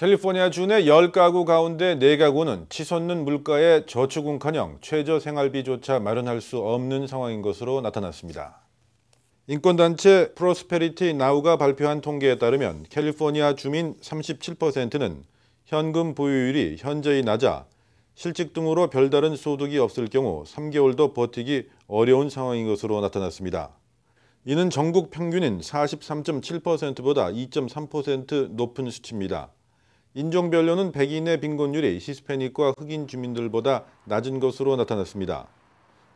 캘리포니아주 내 10가구 가운데 4가구는 치솟는 물가에 저축은커녕 최저 생활비조차 마련할 수 없는 상황인 것으로 나타났습니다. 인권단체 프로스페리티 나우가 발표한 통계에 따르면 캘리포니아 주민 37%는 현금 보유율이 현저히 낮아 실직 등으로 별다른 소득이 없을 경우 3개월도 버티기 어려운 상황인 것으로 나타났습니다. 이는 전국 평균인 43.7%보다 2.3% 높은 수치입니다. 인종별로는 백인의 빈곤율이 히스패닉과 흑인 주민들보다 낮은 것으로 나타났습니다.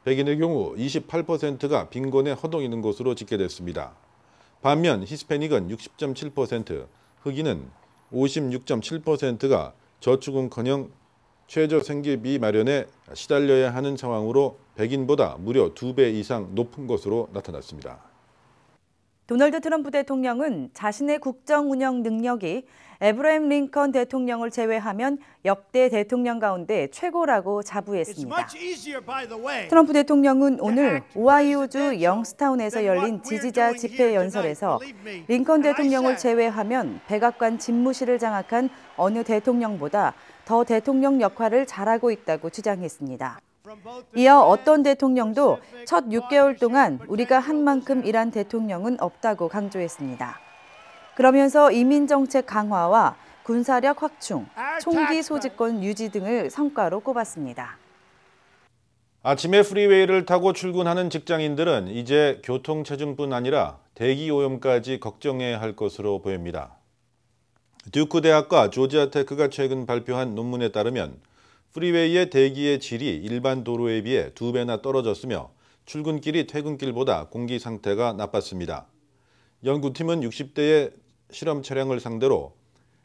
백인의 경우 28%가 빈곤에 허덕이는 것으로 집계됐습니다. 반면 히스패닉은 60.7%, 흑인은 56.7%가 저축은커녕 최저 생계비 마련에 시달려야 하는 상황으로 백인보다 무려 2배 이상 높은 것으로 나타났습니다. 도널드 트럼프 대통령은 자신의 국정 운영 능력이 에브라임 링컨 대통령을 제외하면 역대 대통령 가운데 최고라고 자부했습니다. 트럼프 대통령은 오늘 오하이오주 영스타운에서 열린 지지자 집회 연설에서 링컨 대통령을 제외하면 백악관 집무실을 장악한 어느 대통령보다 더 대통령 역할을 잘하고 있다고 주장했습니다. 이어 어떤 대통령도 첫 6개월 동안 우리가 한 만큼 일한 대통령은 없다고 강조했습니다. 그러면서 이민정책 강화와 군사력 확충, 총기 소지권 유지 등을 성과로 꼽았습니다. 아침에 프리웨이를 타고 출근하는 직장인들은 이제 교통체증뿐 아니라 대기 오염까지 걱정해야 할 것으로 보입니다. 듀크 대학과 조지아 테크가 최근 발표한 논문에 따르면 프리웨이의 대기의 질이 일반 도로에 비해 2배나 떨어졌으며 출근길이 퇴근길보다 공기 상태가 나빴습니다. 연구팀은 60대의 실험 차량을 상대로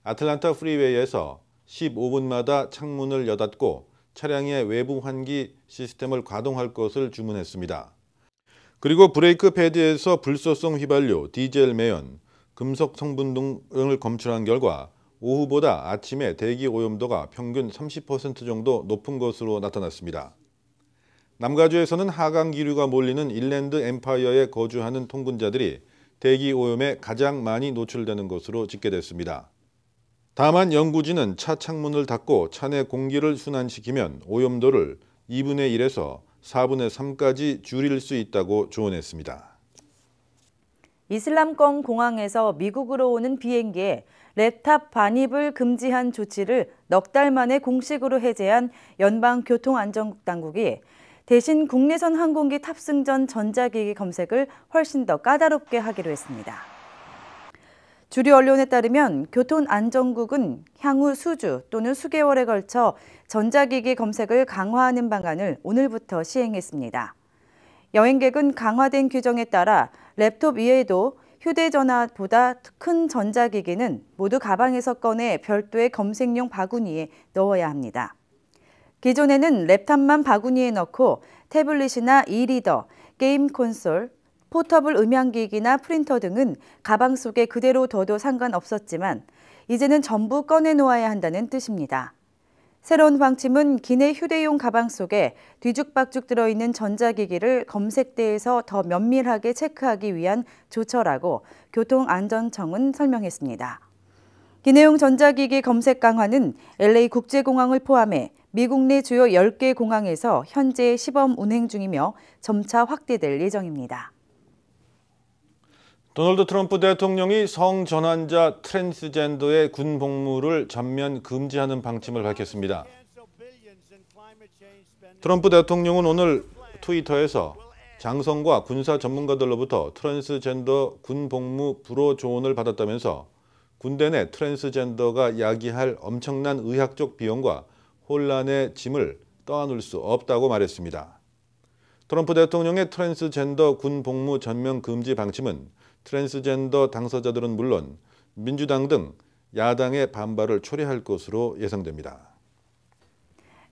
아틀란타 프리웨이에서 15분마다 창문을 여닫고 차량의 외부 환기 시스템을 가동할 것을 주문했습니다. 그리고 브레이크 패드에서 불소성 휘발유, 디젤 매연, 금속 성분 등을 검출한 결과 오후보다 아침에 대기 오염도가 평균 30% 정도 높은 것으로 나타났습니다. 남가주에서는 하강 기류가 몰리는 인랜드 엠파이어에 거주하는 통근자들이 대기 오염에 가장 많이 노출되는 것으로 집계됐습니다. 다만 연구진은 차 창문을 닫고 차내 공기를 순환시키면 오염도를 2분의 1에서 4분의 3까지 줄일 수 있다고 조언했습니다. 이슬람권 공항에서 미국으로 오는 비행기에 랩탑 반입을 금지한 조치를 넉 달 만에 공식으로 해제한 연방교통안전당국이 대신 국내선 항공기 탑승 전 전자기기 검색을 훨씬 더 까다롭게 하기로 했습니다. 주류 언론에 따르면 교통안전국은 향후 수주 또는 수개월에 걸쳐 전자기기 검색을 강화하는 방안을 오늘부터 시행했습니다. 여행객은 강화된 규정에 따라 랩톱 이외에도 휴대전화보다 큰 전자기기는 모두 가방에서 꺼내 별도의 검색용 바구니에 넣어야 합니다. 기존에는 랩탑만 바구니에 넣고 태블릿이나 e-리더, 게임 콘솔, 포터블 음향기기나 프린터 등은 가방 속에 그대로 둬도 상관없었지만 이제는 전부 꺼내 놓아야 한다는 뜻입니다. 새로운 방침은 기내 휴대용 가방 속에 뒤죽박죽 들어있는 전자기기를 검색대에서 더 면밀하게 체크하기 위한 조처라고 교통안전청은 설명했습니다. 기내용 전자기기 검색 강화는 LA 국제공항을 포함해 미국 내 주요 10개 공항에서 현재 시범 운행 중이며 점차 확대될 예정입니다. 도널드 트럼프 대통령이 성전환자 트랜스젠더의 군 복무를 전면 금지하는 방침을 밝혔습니다. 트럼프 대통령은 오늘 트위터에서 장성과 군사 전문가들로부터 트랜스젠더 군 복무 불허 조언을 받았다면서 군대 내 트랜스젠더가 야기할 엄청난 의학적 비용과 혼란의 짐을 떠안을 수 없다고 말했습니다. 트럼프 대통령의 트랜스젠더 군 복무 전면 금지 방침은 트랜스젠더 당사자들은 물론 민주당 등 야당의 반발을 초래할 것으로 예상됩니다.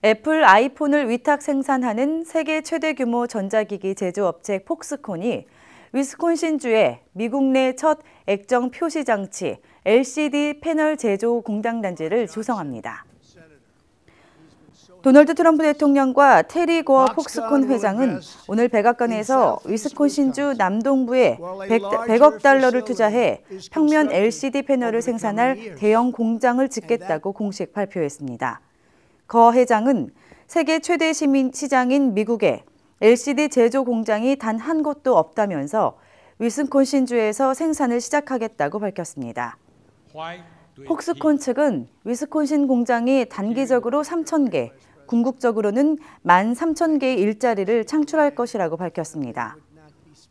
애플 아이폰을 위탁 생산하는 세계 최대 규모 전자기기 제조업체 폭스콘이 위스콘신주에 미국 내 첫 액정 표시 장치 LCD 패널 제조 공장 단지를 조성합니다. 도널드 트럼프 대통령과 테리 고어 폭스콘 회장은 오늘 백악관에서 위스콘신주 남동부에 100억 달러를 투자해 평면 LCD 패널을 생산할 대형 공장을 짓겠다고 공식 발표했습니다. 거 회장은 세계 최대 시장인 미국에 LCD 제조 공장이 단 한 곳도 없다면서 위스콘신주에서 생산을 시작하겠다고 밝혔습니다. 폭스콘 측은 위스콘신 공장이 단기적으로 3,000개, 궁극적으로는 13,000개의 일자리를 창출할 것이라고 밝혔습니다.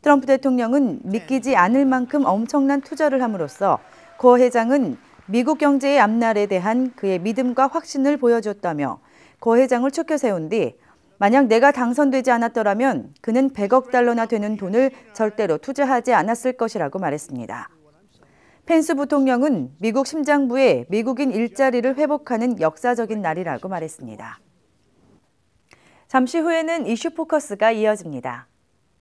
트럼프 대통령은 믿기지 않을 만큼 엄청난 투자를 함으로써 고 회장은 미국 경제의 앞날에 대한 그의 믿음과 확신을 보여줬다며 고 회장을 추켜 세운 뒤 만약 내가 당선되지 않았더라면 그는 100억 달러나 되는 돈을 절대로 투자하지 않았을 것이라고 말했습니다. 펜스 부통령은 미국 심장부에 미국인 일자리를 회복하는 역사적인 날이라고 말했습니다. 잠시 후에는 이슈 포커스가 이어집니다.